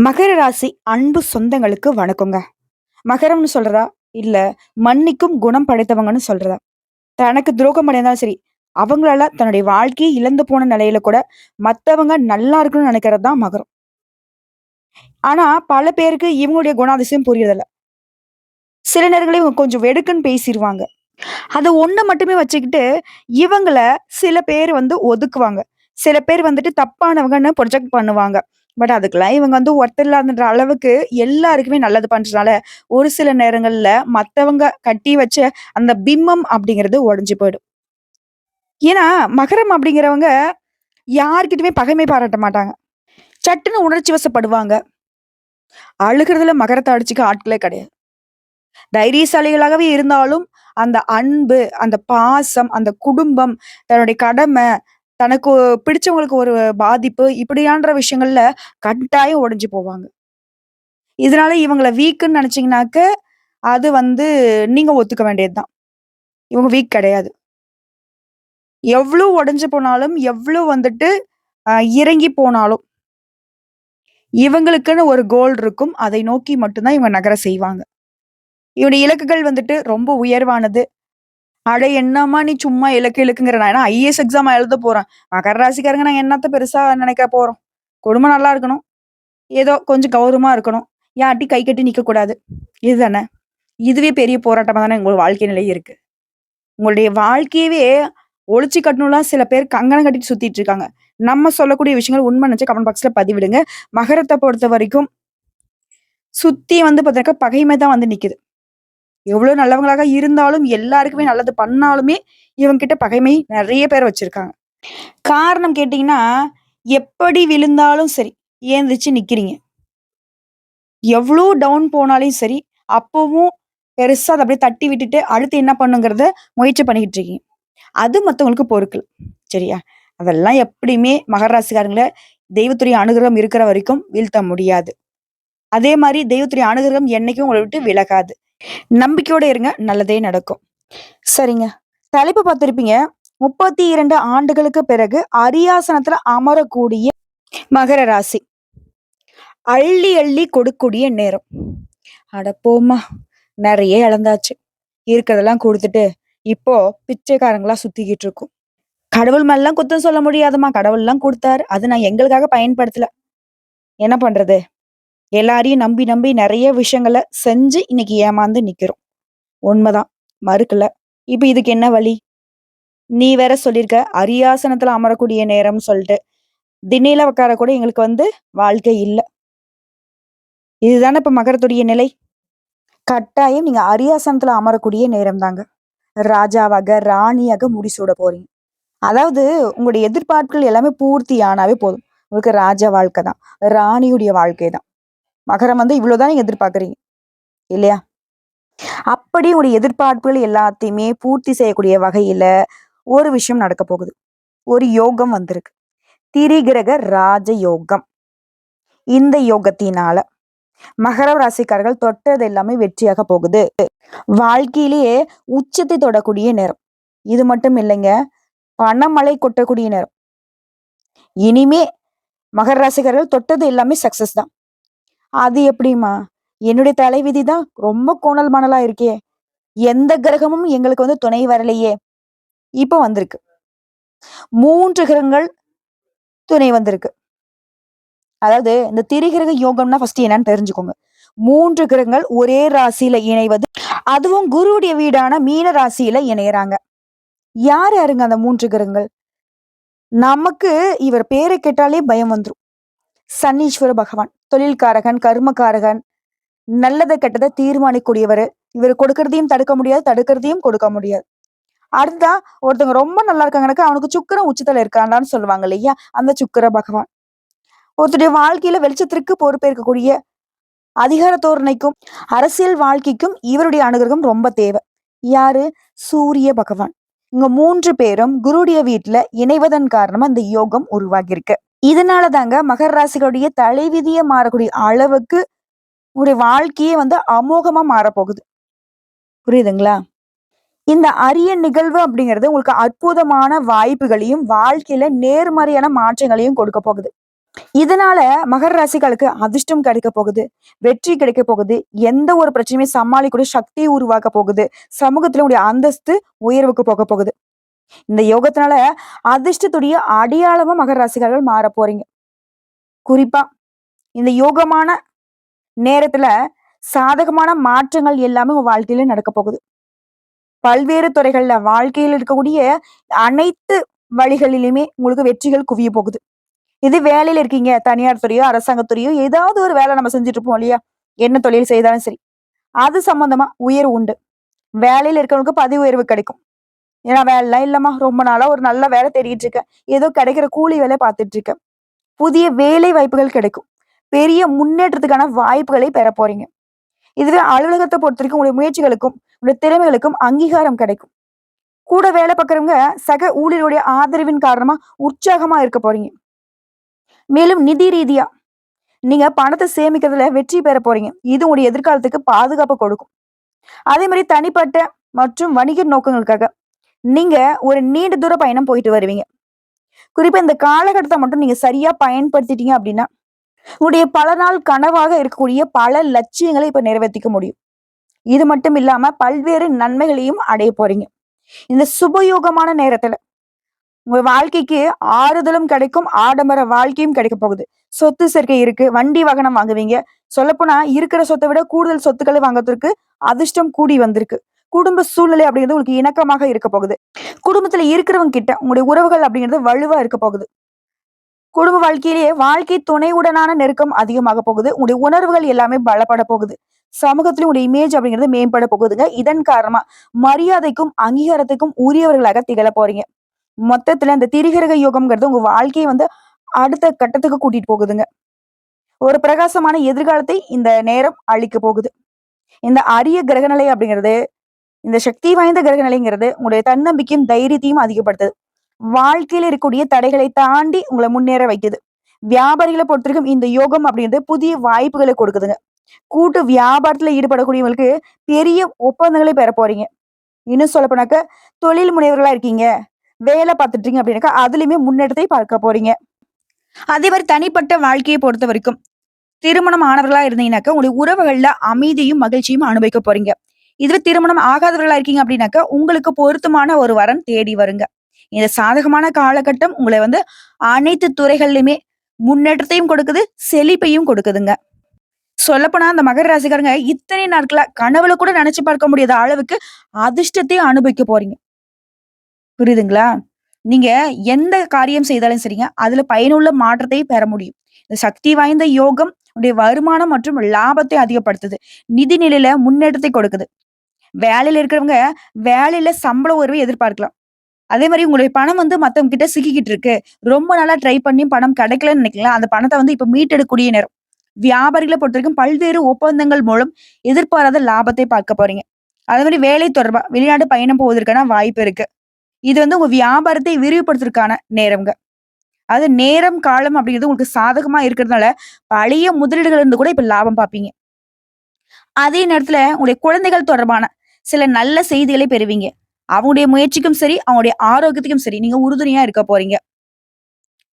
மகர ராசி அன்பு சொந்தங்களுக்கு வணக்கங்க. மகரம்னு சொல்றதா? இல்ல மன்னிக்கும் குணம் படைத்தவங்கன்னு சொல்றதா? தனக்கு துரோகம் பண்ணியிருந்தாலும் சரி, அவங்களால தன்னுடைய வாழ்க்கையே இழந்து போன நிலையில கூட மத்தவங்க நல்லா இருக்கணும்னு நினைக்கிறது தான் மகரம். ஆனா பல பேருக்கு இவங்களுடைய குணாதிசயம் புரியறதில்ல. சில நேரங்கள்ல இவங்க கொஞ்சம் வெடுக்குன்னு பேசிருவாங்க. அத ஒண்ண மட்டுமே வச்சுக்கிட்டு இவங்கள சில பேர் ஒதுக்குவாங்க. சில பேர் தப்பானவங்கன்னு ப்ரொஜெக்ட் பண்ணுவாங்க. பட் அதுக்கெல்லாம் இவங்க ஒர்த் இல்லாதன்ற அளவுக்கு எல்லாருக்குமே நல்லது பண்றதுனால, ஒரு சில நேரங்கள்ல மத்தவங்க கட்டி வச்ச அந்த பிம்பம் அப்படிங்கிறது உடைஞ்சு போயிடும். ஏன்னா, மகரம் அப்படிங்கிறவங்க யார்கிட்டயுமே பகைமை பாராட்ட மாட்டாங்க. சட்டுன்னு உணர்ச்சி வசப்படுவாங்க. அழுகுறதுல மகரத்த அடிச்சுக்க ஆட்களே கிடையாது. தைரியசாலிகளாகவே இருந்தாலும், அந்த அன்பு, அந்த பாசம், அந்த குடும்பம், தன்னுடைய கடமை, தனக்கு பிடிச்சவங்களுக்கு ஒரு பாதிப்பு, இப்படியான்ற விஷயங்கள்ல கட்டாயம் உடைஞ்சு போவாங்க. இதனால இவங்கள வீக்குன்னு நெனச்சீங்கனாக்க, அது நீங்க ஒத்துக்க வேண்டியது தான். இவங்க வீக் கிடையாது. எவ்ளோ உடைஞ்சு போனாலும், எவ்ளோ அ இறங்கி போனாலும், இவங்களுக்குன்னு ஒரு கோல் இருக்கும். அதை நோக்கி மட்டும் தான் இவங்க நகர செய்வாங்க. இவருடைய இலக்குகள் ரொம்ப உயர்வானது. அட என்னம்மா நீ சும்மா இலக்கு இலக்குங்கிற நான் என்ன ஐஏஎஸ் எக்ஸாமா எழுத போறேன். மகர ராசிக்காரங்க நாங்க என்னத்த பெருசா நினைக்க போறோம். குடும்பம் நல்லா இருக்கணும். ஏதோ கொஞ்சம் கௌரவமா இருக்கணும். யார்ட்டயும் கை கட்டி நிக்கக்கூடாது. இதுதானே. இதுவே பெரிய போராட்டமா தானே உங்க வாழ்க்கை நிலை இருக்கு. உங்களுடைய வாழ்க்கையவே ஒழிச்சு கட்டணும்லாம் சில பேர் கங்கணம் கட்டிட்டு சுத்திட்டு இருக்காங்க. நம்ம சொல்லக்கூடிய விஷயங்கள் உண்மை நினைச்சு கமெண்ட் பாக்ஸ்ல பதிவிடுங்க. மகரத்த பொறுத்தவரைக்கும் சுத்தி பாத்தீங்கன்னாக்கா பகைமை தான் நிக்குது. எவ்வளவு நல்லவங்களாக இருந்தாலும், எல்லாருக்குமே நல்லது பண்ணாலுமே, இவங்க கிட்ட பகைமை நெறைய பேர் வச்சிருக்காங்க. காரணம் கேட்டீங்கன்னா, எப்படி விழுந்தாலும் சரி, எழுந்திரிச்சு நிக்கிறீங்க. எவ்ளோ டவுன் போனாலும் சரி, அப்பவும் பெருசா அத அப்படியே தட்டி விட்டுட்டு, அடுத்து என்ன பண்ணுங்கிறத முயற்சி பண்ணிக்கிட்டு இருக்கீங்க. அது மத்தவங்களுக்கு பொறுக்கல. சரியா? அதெல்லாம் எப்படியுமே மகர ராசிக்காரங்கள தெய்வத்துடைய அனுகிரகம் இருக்கிற வரைக்கும் வீழ்த்த முடியாது. அதே மாரி தெய்வத்துடைய அனுகிரகம் என்னைக்கும் உங்கள விட்டு விலகாது. நம்பிக்கையோட இருங்க. நல்லதே நடக்கும். சரிங்க. தலைப்பு பார்த்திருப்பீங்க. 32 ஆண்டுகளுக்கு பிறகு அரியாசனத்துல அமரக்கூடிய மகர ராசி. அள்ளி அள்ளி கொடுக்கக்கூடிய நேரம். அட போம்மா! நெறைய இழந்தாச்சு. இருக்கிறதெல்லாம் குடுத்துட்டு, இப்போ பிச்சைக்காரங்களா சுத்திக்கிட்டு இருக்கோம். கடவுள் மேலலாம் குத்தம் சொல்ல முடியாதும்மா. கடவுள்லாம் குடுத்தாரு. அது நான் எங்களுக்காக பயன்படுத்தல. என்ன பண்றது? எல்லாரையும் நம்பி நம்பி நெறைய விஷயங்கள செஞ்சு இன்னைக்கு ஏமாந்து நிக்கிறோம். உண்மதான். மறுக்கல. இப்ப இதுக்கு என்ன வழி? நீ வேற சொல்லியிருக்க, அரியாசனத்துல அமரக்கூடிய நேரம்னு சொல்ட்டு. திண்ணையில உட்கார கூட எங்களுக்கு வாழ்க்கை இல்ல. இதுதானே இப்ப மகரத்துடைய நிலை. கட்டாயம் நீங்க அரியாசனத்துல அமரக்கூடிய நேரம் தாங்க. ராஜாவாக, ராணியாக முடிசூட போறீங்க. அதாவது உங்களுடைய எதிர்பார்ப்புகள் எல்லாமே பூர்த்தி ஆனாவே போதும். உங்களுக்கு ராஜா வாழ்க்கை தான். ராணியுடைய வாழ்க்கை தான். மகரம் இவ்வளவுதான் நீங்க எதிர்பார்க்கிறீங்க. இல்லையா? அப்படி உங்களுடைய எதிர்பார்ப்புகள் எல்லாத்தையுமே பூர்த்தி செய்யக்கூடிய வகையில ஒரு விஷயம் நடக்க போகுது. ஒரு யோகம் வந்திருக்கு. திரிகிரக ராஜ யோகம். இந்த யோகத்தினால மகர ராசிக்காரர்கள் தொட்டது எல்லாமே வெற்றியாக போகுது. வாழ்க்கையிலேயே உச்சத்தை தொடக்கூடிய நேரம். இது மட்டும் இல்லைங்க. பணமழை கொட்டக்கூடிய நேரம். இனிமே மகர ராசிக்காரர்கள் தொட்டது எல்லாமே சக்சஸ் தான். அது எப்படிம்மா? என்னுடைய தலைவிதி தான் ரொம்ப கோணல் மணலா இருக்கே. எந்த கிரகமும் எங்களுக்கு துணை வரலையே. இப்ப வந்திருக்கு. 3 கிரகங்கள் துணை வந்திருக்கு. அதாவது இந்த திரிகிரக யோகம்னா ஃபர்ஸ்ட் என்னன்னு தெரிஞ்சுக்கோங்க. 3 கிரகங்கள் ஒரே ராசியில இணைவது. அதுவும் குருவுடைய வீடான மீன ராசியில இணையறாங்க. யார் யாருங்க அந்த 3 கிரகங்கள்? நமக்கு இவர் பேரை கேட்டாலே பயம் வந்துரும். சனீஸ்வர பகவான். தொழில்காரகன், கர்மகாரகன், நல்லத கெட்டத தீர்மானிக்கக்கூடியவரு. இவர் கொடுக்கறதையும் தடுக்க முடியாது, தடுக்கிறதையும் கொடுக்க முடியாது. அடுத்ததா ஒருத்தவங்க ரொம்ப நல்லா இருக்காங்கனாக்கா, அவனுக்கு சுக்கிரன் உச்சத்துல இருக்கான்டான்னு சொல்லுவாங்க இல்லையா? அந்த சுக்கிர பகவான். ஒருத்தருடைய வாழ்க்கையில வெளிச்சத்திற்கு பொறுப்பேற்கக்கூடிய அதிகார தோரணைக்கும், அரசியல் வாழ்க்கைக்கும் இவருடைய அனுகிரகம் ரொம்ப தேவை. யாரு? சூரிய பகவான். இங்க 3 பேரும் குருடைய வீட்ல இணைவதன் காரணமா இந்த யோகம் உருவாகியிருக்கு. இதனால தாங்க மகர ராசிகளுடைய தலைவிதியே மாறக்கூடிய அளவுக்கு உங்களுடைய வாழ்க்கையே அமோகமா மாறப்போகுது. புரியுதுங்களா? இந்த அரிய நிகழ்வு அப்படிங்கிறது உங்களுக்கு அற்புதமான வாய்ப்புகளையும், வாழ்க்கையில நேர்மறையான மாற்றங்களையும் கொடுக்க போகுது. இதனால மகர ராசிகளுக்கு அதிர்ஷ்டம் கிடைக்க போகுது. வெற்றி கிடைக்க போகுது. எந்த ஒரு பிரச்சனையுமே சமாளிக்கக்கூடிய சக்திய உருவாக்க போகுது. சமூகத்துல உங்களுடைய அந்தஸ்து உயர்வுக்கு போக போகுது. இந்த யோகத்தினால அதிர்ஷ்டத்துடைய அடையாளமா மகர ராசிக்காரர்கள் மாறப் போறீங்க. குறிப்பா இந்த யோகமான நேரத்துல சாதகமான மாற்றங்கள் எல்லாமே உங்க வாழ்க்கையில நடக்க போகுது. பல்வேறு துறைகள்ல வாழ்க்கையில இருக்கக்கூடிய அனைத்து வழிகளிலுமே உங்களுக்கு வெற்றிகள் குவிய போகுது. இது வேலையில இருக்கீங்க, தனியார் துறையோ, அரசாங்கத் துறையோ ஏதாவது ஒரு வேலை நம்ம செஞ்சுட்டு இருப்போம் இல்லையா? என்ன தொழில் செய்தாலும் சரி. அது சம்பந்தமா உயர்வு உண்டு. வேலையில இருக்கிறவங்களுக்கு பதவி உயர்வு கிடைக்கும். ஏன்னா வேலைலாம் இல்லம்மா, ரொம்ப நாளா ஒரு நல்ல வேலை தேடிட்டு இருக்கேன். ஏதோ கிடைக்கிற கூலி வேலை பார்த்துட்டு இருக்கேன். புதிய வேலை வாய்ப்புகள் கிடைக்கும். பெரிய முன்னேற்றத்துக்கான வாய்ப்புகளை பெறப் போறீங்க. இதுவே அலுவலகத்த பொறுத்தவரைக்கும் உங்களுடைய முயற்சிகளுக்கும், உங்களுடைய திறமைகளுக்கும் அங்கீகாரம் கிடைக்கும். கூட வேலை பார்க்கிறவங்க சக ஊழியருடைய ஆதரவின் காரணமா உற்சாகமா இருக்க போறீங்க. மேலும் நிதி ரீதியா நீங்க பணத்த சேமிக்கிறதுல வெற்றி பெற போறீங்க. இது உங்களுடைய எதிர்காலத்துக்கு பாதுகாப்பு கொடுக்கும். அதே மாரி தனிப்பட்ட மற்றும் வணிக நோக்கங்களுக்காக நீங்க ஒரு நீண்ட தூர பயணம் போயிட்டு வருவீங்க. குறிப்பா இந்த காலகட்டத்த மட்டும் நீங்க சரியா பயன்படுத்திட்டீங்க அப்படின்னா, உங்களுடைய பல நாள் கனவாக இருக்கக்கூடிய பல லட்சியங்களை இப்ப நிறைவேத்திக்க முடியும். இது மட்டும் இல்லாம பல்வேறு நன்மைகளையும் அடைய போறீங்க. இந்த சுபயோகமான நேரத்துல உங்க வாழ்க்கைக்கு ஆறுதலும் கிடைக்கும், ஆடம்பர வாழ்க்கையும் கிடைக்க போகுது. சொத்து சேர்க்கை இருக்கு, வண்டி வாகனம் வாங்குவீங்க. சொல்லப்போனா இருக்கிற சொத்த விட கூடுதல் சொத்துக்களை வாங்குறதுக்கு அதிர்ஷ்டம் கூடி வந்திருக்கு. குடும்ப சூழ்நிலை அப்படிங்கிறது உங்களுக்கு இணக்கமாக இருக்க போகுது. குடும்பத்துல இருக்கிறவங்க கிட்ட உங்களுடைய உறவுகள் அப்படிங்கிறது வலுவா இருக்க போகுது. குடும்ப வாழ்க்கையிலேயே வாழ்க்கை துணையுடனான நெருக்கம் அதிகமாக போகுது. உங்களுடைய உணர்வுகள் எல்லாமே பலப்பட போகுது. சமூகத்திலும் உங்களுடைய இமேஜ் அப்படிங்கிறது மேம்பட போகுதுங்க. இதன் காரணமா மரியாதைக்கும் அங்கீகாரத்துக்கும் உரியவர்களாக திகழ போறீங்க. மொத்தத்துல இந்த திரிகிரக யோகம்ங்கிறது உங்க வாழ்க்கைய வந்து அடுத்த கட்டத்துக்கு கூட்டிட்டு போகுதுங்க. ஒரு பிரகாசமான எதிர்காலத்தை இந்த நேரம் அளிக்க போகுது. இந்த அரிய கிரகநிலை அப்படிங்கிறது, இந்த சக்தி வாய்ந்த கிரகநிலைங்கிறது உங்களுடைய தன்னம்பிக்கையும், தைரியத்தையும் அதிகப்படுத்துது. வாழ்க்கையில இருக்கக்கூடிய தடைகளை தாண்டி உங்கள முன்னேற வைக்குது. வியாபாரிகள பொறுத்தவரைக்கும் இந்த யோகம் அப்படிங்கிறது புதிய வாய்ப்புகளை கொடுக்குதுங்க. கூட்டு வியாபாரத்துல ஈடுபடக்கூடியவங்களுக்கு பெரிய ஒப்பந்தங்களை பெற போறீங்க. இன்னும் சொல்லப்போனாக்க தொழில் முனைவர்களா இருக்கீங்க, வேலை பார்த்துட்டு இருக்கீங்க அப்படின்னாக்கா, அதுலயுமே முன்னேற்றத்தை பார்க்க போறீங்க. அதே மாரி தனிப்பட்ட வாழ்க்கைய பொறுத்தவரைக்கும், திருமணம் ஆனவர்களா இருந்தீங்கன்னாக்கா, உங்களுடைய உறவுகள்ல அமைதியும், மகிழ்ச்சியும் அனுபவிக்க போறீங்க. இதுவே திருமணம் ஆகாதவர்களா இருக்கீங்க அப்படின்னாக்கா, உங்களுக்கு பொருத்தமான ஒரு வரன் தேடி வருங்க. இந்த சாதகமான காலகட்டம் உங்கள வந்து அனைத்து துறைகள்லயுமே முன்னேற்றத்தையும் கொடுக்குது, செழிப்பையும் கொடுக்குதுங்க. சொல்லப்போனா அந்த மகர ராசிக்காரங்க இத்தனை நாட்களா கனவுல கூட நினைச்சு பார்க்க முடியாத அளவுக்கு அதிர்ஷ்டத்தை அனுபவிக்க போறீங்க. புரியுதுங்களா? நீங்க எந்த காரியம் செய்தாலும் சரிங்க, அதுல பயனுள்ள மாற்றத்தை பெற முடியும். இந்த சக்தி வாய்ந்த யோகம் உடைய வருமானம் மற்றும் லாபத்தை அதிகப்படுத்துது. நிதி நிலையில முன்னேற்றத்தை கொடுக்குது. வேலையில இருக்கிறவங்க வேலையில சம்பள உயர்வை எதிர்பார்க்கலாம். அதே மாரி உங்களுடைய பணம் வந்து மத்தவங்க கிட்ட சிக்கிக்கிட்டு இருக்கு. ரொம்ப நாளா ட்ரை பண்ணியும் பணம் கிடைக்கலன்னு நினைக்கலாம். அந்த பணத்த வந்து இப்ப மீட்டெடுக்கக்கூடிய நேரம். வியாபாரிகள பொறுத்தவரைக்கும் பல்வேறு ஒப்பந்தங்கள் மூலம் எதிர்பாராத லாபத்தை பார்க்க போறீங்க. அதே மாரி வேலை தொடர்பா வெளிநாடு பயணம் போவதற்கான வாய்ப்பு இருக்கு. இது வந்து உங்க வியாபாரத்தை விரிவுபடுத்துறதுக்கான நேரம்ங்க. அது நேரம், காலம் அப்படிங்கிறது உங்களுக்கு சாதகமா இருக்கிறதுனால, பழைய முதலீடுகள்ல இருந்து கூட இப்ப லாபம் பார்ப்பீங்க. அதே நேரத்துல உங்களுடைய குழந்தைகள் தொடர்பான சில நல்ல செய்திகளை பெறுவீங்க. அவங்களுடைய முயற்சிக்கும் சரி, அவங்களுடைய ஆரோக்கியத்துக்கும் சரி, நீங்க உறுதுணையா இருக்க போறீங்க.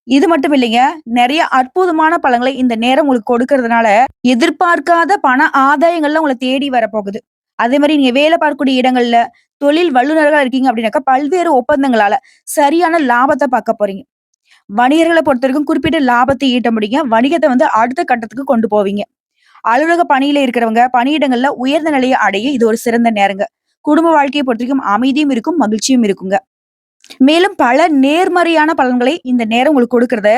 இது மட்டும் இல்லைங்க, நெறைய அற்புதமான பலன்களை இந்த நேரம் உங்களுக்கு கொடுக்கறதுனால, எதிர்பார்க்காத பண ஆதாயங்கள்லாம் உங்கள தேடி வரப்போகுது. அதே மாரி நீங்க வேலை பார்க்கக்கூடிய இடங்கள்ல, தொழில் வல்லுநர்களா இருக்கீங்க அப்படின்னாக்கா, பல்வேறு ஒப்பந்தங்களால சரியான லாபத்த பார்க்க போறீங்க. வணிகர்கள பொறுத்தவரைக்கும் குறிப்பிட்ட லாபத்தை ஈட்ட முடியுங்க. வணிகத்த வந்து அடுத்த கட்டத்துக்கு கொண்டு போவீங்க. அலுவலக பணியில இருக்கிறவங்க, பணியிடங்கள்ல உயர்ந்த நிலைய அடைய இது ஒரு சிறந்த நேரங்க. குடும்ப வாழ்க்கைய பொறுத்தவரைக்கும் அமைதியும் இருக்கும், மகிழ்ச்சியும் இருக்குங்க. மேலும் பல நேர்மறையான பலன்களை இந்த நேரம் உங்களுக்கு கொடுக்கிறத,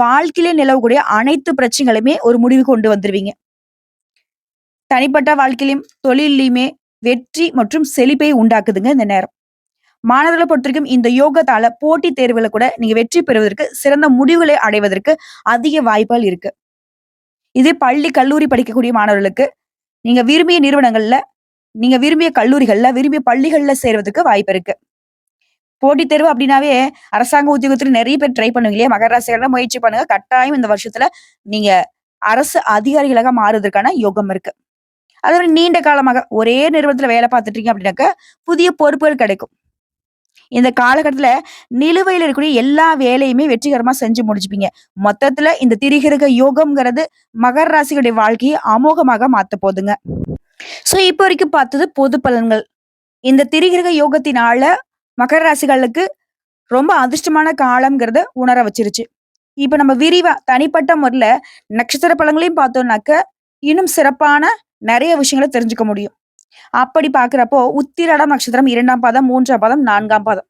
வாழ்க்கையிலே நிலவக்கூடிய அனைத்து பிரச்சனைகளுமே ஒரு முடிவுக்கு கொண்டு வந்துருவீங்க. தனிப்பட்ட வாழ்க்கையிலும், தொழில்லயுமே வெற்றி மற்றும் செழிப்பை உண்டாக்குதுங்க இந்த நேரம். மாணவர்கள பொறுத்தவரைக்கும் இந்த யோகத்தால போட்டித் தேர்வுல கூட நீங்க வெற்றி பெறுவதற்கு, சிறந்த முடிவுகளை அடைவதற்கு அதிக வாய்ப்புகள் இருக்கு. இதே பள்ளி, கல்லூரி படிக்கக்கூடிய மாணவர்களுக்கு, நீங்க விரும்பிய நிறுவனங்கள்ல, நீங்க விரும்பிய கல்லூரிகள்ல, விரும்பிய பள்ளிகள்ல சேர்வதற்கு வாய்ப்பு இருக்கு. போட்டித் தேர்வு அப்படின்னாவே, அரசாங்க உத்தியோகத்துல நெறைய பேர் ட்ரை பண்ணுவீங்க இல்லையா? மகர ராசிக்காரங்க முயற்சி பண்ணுங்க. கட்டாயம் இந்த வருஷத்துல நீங்க அரசு அதிகாரிகளாக மாறுவதற்கான யோகம் இருக்கு. அதே மாரி நீண்ட காலமாக ஒரே நிறுவனத்துல வேலை பார்த்துட்டு இருக்கீங்க அப்படின்னாக்க, புதிய பொறுப்புகள் கிடைக்கும். இந்த காலகட்டத்துல நிலுவையில இருக்கக்கூடிய எல்லா வேலையுமே வெற்றிகரமா செஞ்சு முடிச்சுப்பீங்க. மொத்தத்துல இந்த திரிகிரக யோகம்ங்கிறது மகர ராசிகளுடைய வாழ்க்கையை அமோகமாக மாத்தப் போதுங்க. சோ இப்ப வரைக்கும் பார்த்தது பொது பலன்கள். இந்த திரிகிரக யோகத்தினால மகர ராசிகளுக்கு ரொம்ப அதிர்ஷ்டமான காலம்ங்கிறத உணர வச்சிருச்சு. இப்ப நம்ம விரிவா தனிப்பட்ட முறையில நட்சத்திர பலன்களையும் பார்த்தோம்னாக்க, இன்னும் சிறப்பான நெறைய விஷயங்கள தெரிஞ்சுக்க முடியும். அப்படி பார்க்கிறப்போ, உத்திராடம் நட்சத்திரம் 2ஆம் பாதம், 3ஆம் பாதம், 4ஆம் பாதம்.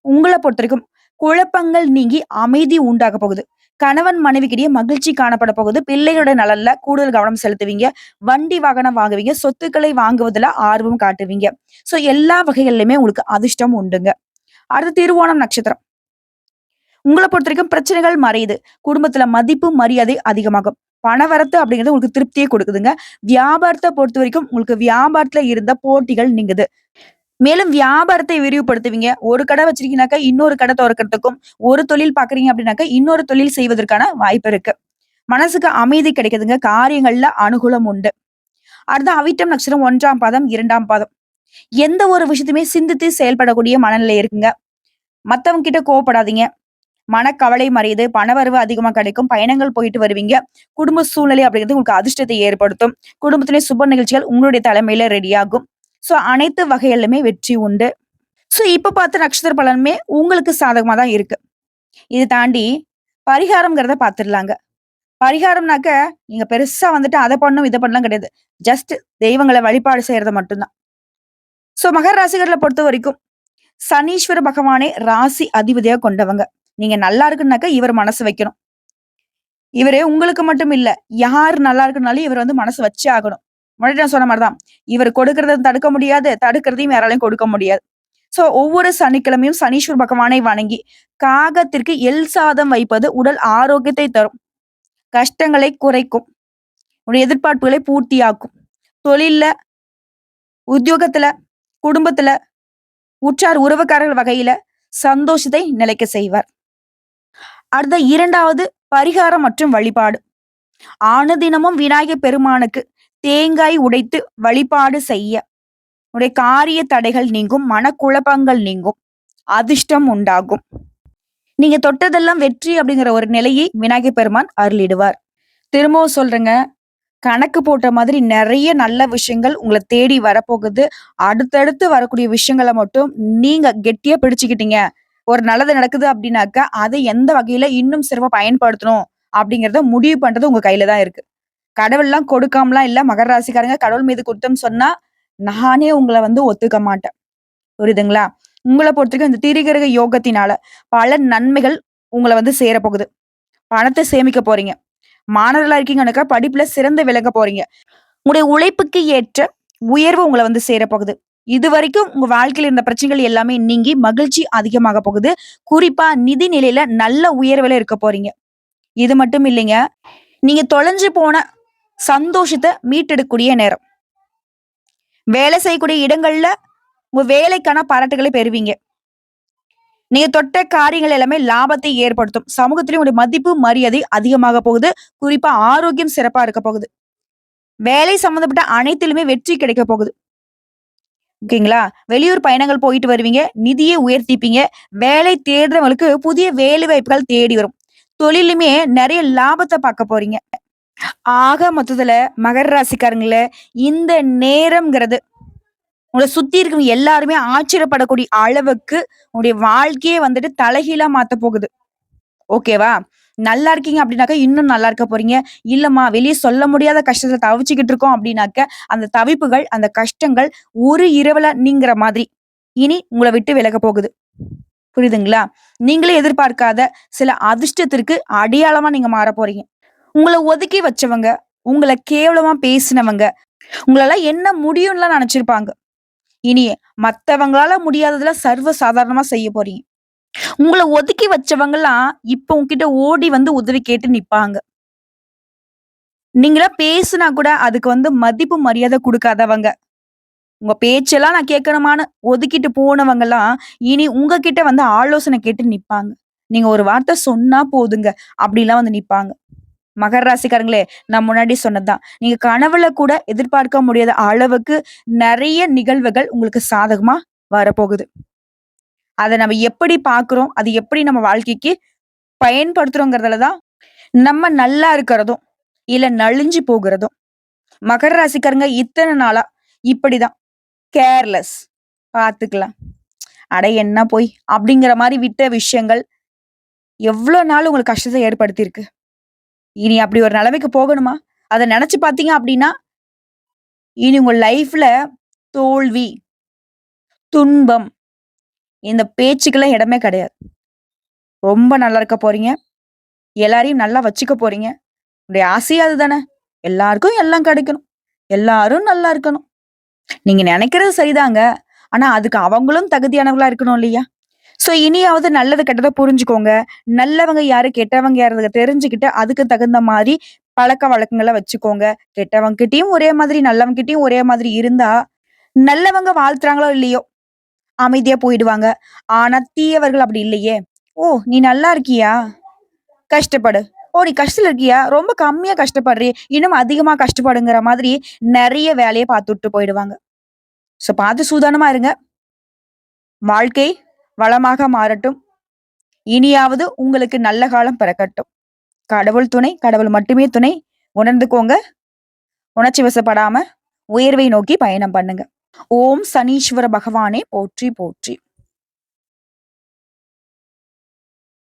உங்கள பொறுத்தவரைக்கும் குழப்பங்கள் நீங்கி அமைதி உண்டாக போகுது. கணவன் மனைவிக்கிடையே மகிழ்ச்சி காணப்பட போகுது. பிள்ளைகளோட நலன்ல கூடுதல் கவனம் செலுத்துவீங்க. வண்டி வாகனம் வாங்குவீங்க. சொத்துக்களை வாங்குவதுல ஆர்வம் காட்டுவீங்க. சோ எல்லா வகைகள்லயுமே உங்களுக்கு அதிர்ஷ்டம் உண்டுங்க. அடுத்து திருவோணம் நட்சத்திரம். உங்கள பொறுத்தவரைக்கும் பிரச்சனைகள் மறையுது. குடும்பத்துல மதிப்பு, மரியாதை அதிகமாகும். பணவரத்து அப்படிங்கிறது உங்களுக்கு திருப்தியே குடுக்குதுங்க. வியாபாரத்த பொறுத்தவரைக்கும் உங்களுக்கு வியாபாரத்துல இருந்த போட்டிகள் நீங்குது. மேலும் வியாபாரத்தை விரிவுபடுத்துவீங்க. ஒரு கடை வச்சிருக்கீங்கனாக்கா, இன்னொரு கடை தொறக்கறதுக்கும், ஒரு தொழில் பார்க்குறீங்க அப்படின்னாக்கா, இன்னொரு தொழில் செய்வதற்கான வாய்ப்பு இருக்கு. மனசுக்கு அமைதி கிடைக்குதுங்க. காரியங்கள்ல அனுகூலம் உண்டு. அடுத்து அவிட்டம் நட்சத்திரம் 1ஆம் பாதம், 2ஆம் பாதம். எந்த ஒரு விஷயத்தையுமே சிந்தித்து செயல்படக்கூடிய மனநிலை இருக்குங்க. மத்தவங்க கிட்ட கோவப்படாதீங்க. மனக்கவலை மறையுது. பணவரவு அதிகமா கிடைக்கும். பயணங்கள் போயிட்டு வருவீங்க. குடும்ப சூழ்நிலை அப்படிங்கிறது உங்களுக்கு அதிர்ஷ்டத்தை ஏற்படுத்தும். குடும்பத்திலே சுப நிகழ்ச்சிகள் உங்களுடைய தலைமையில ரெடியாகும். சோ அனைத்து வகைகளிலுமே வெற்றி உண்டு. சோ இப்ப பார்த்த நட்சத்திர பலனுமே உங்களுக்கு சாதகமா தான் இருக்கு. இது தாண்டி பரிகாரம்ங்கிறத பார்த்துடலாங்க. பரிகாரம்னாக்க, நீங்க பெருசா வந்துட்டு அத பண்ணணும், இத பண்ணலாம் கிடையாது. ஜஸ்ட் தெய்வங்கள வழிபாடு செய்யறது மட்டும் தான். சோ மகர ராசிகர்கள பொறுத்தவரைக்கும், சனீஸ்வர பகவானே ராசி அதிபதியா கொண்டவங்க. நீங்க நல்லா இருக்குன்னாக்க இவர் மனசு வைக்கணும். இவரு உங்களுக்கு மட்டும் இல்ல. யார் நல்லா இருக்குனாலும் இவர் வந்து மனசு வச்சே ஆகணும். முன்னாடி நான் சொன்ன மாரி தான். இவர் கொடுக்கிறத தடுக்க முடியாது. தடுக்கிறதையும் யாராலயும் கொடுக்க முடியாது. சோ ஒவ்வொரு சனிக்கிழமையும் சனீஸ்வர பகவானை வணங்கி, காகத்திற்கு எள் சாதம் வைப்பது உடல் ஆரோக்கியத்தை தரும். கஷ்டங்களை குறைக்கும். உன்னுடைய எதிர்பார்ப்புகளை பூர்த்தியாக்கும். தொழில்ல, உத்தியோகத்துல, குடும்பத்துல, உற்றார் உறவுக்காரர்கள் வகையில சந்தோஷத்தை நிலைக்க செய்வார். அடுத்த 2வது பரிகாரம் மற்றும் வழிபாடு. அனுதினமும் விநாயகர் பெருமானுக்கு தேங்காய் உடைத்து வழிபாடு செய்ய உடைய காரிய தடைகள் நீங்கும். மனக்குழப்பங்கள் நீங்கும். அதிர்ஷ்டம் உண்டாகும். நீங்க தொட்டதெல்லாம் வெற்றி அப்படிங்கிற ஒரு நிலையை விநாயகர் பெருமான் அருளிடுவார். திரும்பவும் சொல்றேங்க. கணக்கு போட்ட மாதிரி நெறைய நல்ல விஷயங்கள் உங்கள தேடி வரப்போகுது. அடுத்தடுத்து வரக்கூடிய விஷயங்கள மட்டும் நீங்க கெட்டியா பிடிச்சுக்கிட்டீங்க. ஒரு நல்லது நடக்குது அப்படின்னாக்க, அதை எந்த வகையில இன்னும் சிறப்பா பயன்படுத்தணும் அப்படிங்கிறத முடிவு பண்றது உங்க கையில தான் இருக்கு. கடவுள்லாம் கொடுக்காமலாம் இல்ல. மகர ராசிக்காரங்க கடவுள் மீது குற்றம் சொன்னா, நானே உங்கள வந்து ஒத்துக்க மாட்டேன். புரியுதுங்களா? உங்கள பொறுத்தவரைக்கும் இந்த திரிகிரக யோகத்தினால பல நன்மைகள் உங்கள வந்து சேரப்போகுது. பணத்த சேமிக்க போறீங்க. மாணவர்களா இருக்கீங்கன்னாக்கா படிப்புல சிறந்து விளங்க போறீங்க. உங்களுடைய உழைப்புக்கு ஏற்ற உயர்வு உங்கள வந்து சேரப்போகுது. இதுவரைக்கும் உங்க வாழ்க்கையில இருந்த பிரச்சனைகள் எல்லாமே நீங்கி மகிழ்ச்சி அதிகமாக போகுது. குறிப்பா நிதி நிலையில நல்ல உயர்வுல இருக்க போறீங்க. இது மட்டும் இல்லைங்க. நீங்க தொலைஞ்சு போன சந்தோஷத்த மீட்டெடுக்கக்கூடிய நேரம். வேலை செய்யக்கூடிய இடங்கள்ல உங்க வேலைக்கான பாராட்டுகளை பெறுவீங்க. நீங்க தொட்ட காரியங்கள் எல்லாமே லாபத்தை ஏற்படுத்தும். சமூகத்திலும் உங்களுடைய மதிப்பு, மரியாதை அதிகமாக போகுது. குறிப்பா ஆரோக்கியம் சிறப்பா இருக்க போகுது. வேலை சம்பந்தப்பட்ட அனைத்திலுமே வெற்றி கிடைக்க போகுது. ஓகேங்களா? வெளியூர் பயணங்கள் போயிட்டு வருவீங்க. நிதிய உயர்த்திப்பீங்க. வேலை தேடுறவங்களுக்கு புதிய வேலை வாய்ப்புகள் தேடி வரும். தொழிலுமே நெறைய லாபத்த பார்க்க போறீங்க. ஆக மொத்தத்துல மகர ராசிக்காரங்கள இந்த நேரம்ங்கிறது உங்கள சுத்தி இருக்கிறவங்க எல்லாருமே ஆச்சரியப்படக்கூடிய அளவுக்கு உங்களுடைய வாழ்க்கையே வந்துட்டு தலைகீழா மாத்த போகுது. ஓகேவா? நல்லா இருக்கீங்க அப்படின்னாக்க, இன்னும் நல்லா இருக்க போறீங்க. இல்லம்மா வெளிய சொல்ல முடியாத கஷ்டத்துல தவிச்சுக்கிட்டு இருக்கோம் அப்படின்னாக்க, அந்த தவிப்புகள், அந்த கஷ்டங்கள் ஒரு இரவுல நீங்குற மாதிரி, இனி உங்கள விட்டு விலக போகுது. புரியுதுங்களா? நீங்களே எதிர்பார்க்காத சில அதிர்ஷ்டத்திற்கு அடையாளமா நீங்க மாறப் போறீங்க. உங்கள ஒதுக்கி வச்சவங்க, உங்கள கேவலமா பேசினவங்க, உங்களால என்ன முடியும்லாம் நெனச்சிருப்பாங்க. இனி மத்தவங்களால முடியாததுல சர்வ சாதாரணமா செய்ய போறீங்க. உங்கள ஒதுக்கி வச்சவங்கலாம் இப்ப உன்கிட்ட ஓடி வந்து உதவி கேட்டு நிப்பாங்க. நீங்களா பேசுனா கூட அதுக்கு வந்து மதிப்பு, மரியாதை குடுக்காதவங்க. உங்க பேச்செல்லாம் நான் கேட்கணுமான்னு ஒதுக்கிட்டு போனவங்கலாம், இனி உங்ககிட்ட வந்து ஆலோசனை கேட்டு நிப்பாங்க. நீங்க ஒரு வார்த்தை சொன்னா போதுங்க, அப்படிலாம் வந்து நிப்பாங்க. மகர ராசிக்காரங்களே, நான் முன்னாடி சொன்னதுதான். நீங்க கனவுல கூட எதிர்பார்க்க முடியாத அளவுக்கு நெறைய நிகழ்வுகள் உங்களுக்கு சாதகமா வரப்போகுது. அத நம்ம எப்படி பார்க்குறோம், அது எப்படி நம்ம வாழ்க்கைக்கு பயன்படுத்துறோங்கிறதுல தான் நம்ம நல்லா இருக்கிறதும், இல்ல நலிஞ்சு போகுறதும். மகர ராசிக்காரங்க இத்தன நாளா இப்படிதான். கேர்லெஸ். பார்த்துக்கலாம். அட என்ன போய் அப்படிங்கிற மாரி விட்ட விஷயங்கள் எவ்ளோ நாள் உங்களுக்கு கஷ்டத்த ஏற்படுத்தியிருக்கு. இனி அப்படி ஒரு நிலைமைக்கு போகணுமா? அத நெனச்சு பார்த்தீங்க அப்படின்னா, இனி உங்க லைஃப்ல தோல்வி, துன்பம் இந்த பேச்சுக்கெல்லாம் இடமே கிடையாது. ரொம்ப நல்லா இருக்க போறீங்க. எல்லாரையும் நல்லா வச்சுக்க போறீங்க. உங்களுடைய ஆசையே அதுதானே. எல்லாருக்கும் எல்லாம் கிடைக்கணும். எல்லாரும் நல்லா இருக்கணும். நீங்க நெனைக்கிறது சரிதாங்க. ஆனா அதுக்கு அவங்களும் தகுதியானவங்களா இருக்கணும் இல்லையா? ஸோ இனியாவது நல்லது கெட்டத புரிஞ்சுக்கோங்க. நல்லவங்க யாரு, கெட்டவங்க யாருன்றத தெரிஞ்சுக்கிட்டு, அதுக்கு தகுந்த மாரி பழக்கவழக்கங்கள வச்சுக்கோங்க. கெட்டவங்ககிட்டயும் ஒரே மாதிரி, நல்லவங்ககிட்டயும் ஒரே மாதிரி இருந்தா, நல்லவங்க வாழ்த்துறாங்களோ இல்லையோ, அமைதியா போயிடுவாங்க. ஆனா தீயவர்கள் அப்படி இல்லையே. "ஓ! நீ நல்லா இருக்கியா? கஷ்டப்படு. ஓ! நீ கஷ்டத்துல இருக்கியா? ரொம்ப கம்மியா கஷ்டப்படுறியே. இன்னும் அதிகமா கஷ்டப்படுங்கிற" மாதிரி நெறைய வேலைய பார்த்துட்டு போயிடுவாங்க. ஸோ பார்த்து சூதானமா இருங்க. வாழ்க்கை வளமாக மாறட்டும். இனியாவது உங்களுக்கு நல்ல காலம் பிறக்கட்டும். கடவுள் துணை, கடவுள் மட்டுமே துணை. உணர்ந்துக்கோங்க. உணர்ச்சி வசப்படாம உயர்வை நோக்கி பயணம் பண்ணுங்க. ஓம் சனீஸ்வர பகவானே போற்றி போற்றி.